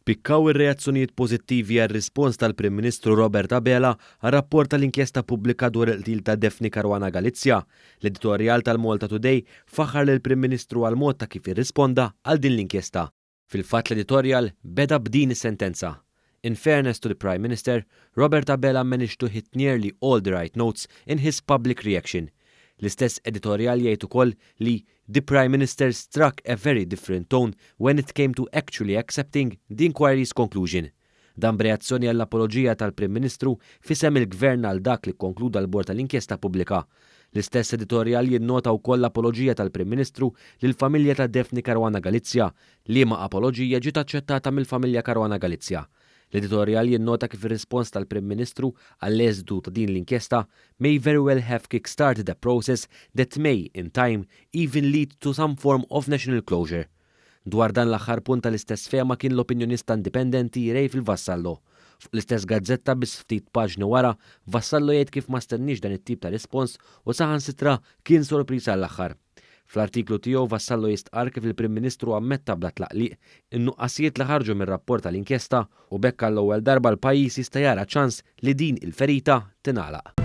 Spikkaw ir-reazzjonijiet pożittivi għar-rispons tal-Prim Ministru Robert Abela għar-rapport tal-inkjesta pubblika dwar il-qtil ta' Daphne Caruana Galizia. L-editorjal tal-Malta Today faħar lill-Prim Ministru għal mod ta' kif irrisponda għal din l-inkjesta. Fil-fatt l-editorjal beda b'din is-sentenza. In fairness to the Prime Minister, Robert Abela managed to hit nearly all the right notes in his public reaction. L-istess editorjal jgħid ukoll li the Prime Minister struck a very different tone when it came to actually accepting the inquiry's conclusion. Dan b'reazzjoni għall-apoloġija tal-Prim Ministru fisem il-Gvern għal dak li konkluda l-bord tal-inkjesta pubblika. L-istess editorjal jinnota wkoll l-apoloġija tal-Prim Ministru lill-familja ta' Daphne Caruana Galizia li ma' apoloġija ġiet aċċettata mill-familja Caruana Galizia. L-editorjal jinnota kif ir-rispons tal-Prim Ministru għall-eżdu ta' din l-inkjesta may very well have kick-started a process that may, in time, even lead to some form of national closure. Dwar dan l-aħħar punt tal-istess fema kien l-opinjonista indipendenti Rejf Vassallo. Fuq l-istess gazzetta bis ftit paġni wara, Vassallo jgħid kif ma stennix dan it-tip ta' rispons u saħansitra kien sorpriża l-aħħar. Fl-artiklu tiegħu Vassallo jistqar kif il-Prim Ministru ammetta bla tlaqliq in-nuqqasijiet li ħarġu mir-rapport tal-inkjesta u bekk għall-ewwel darba l-pajjiż jista' jara ċans li din il-ferita tingħalaq.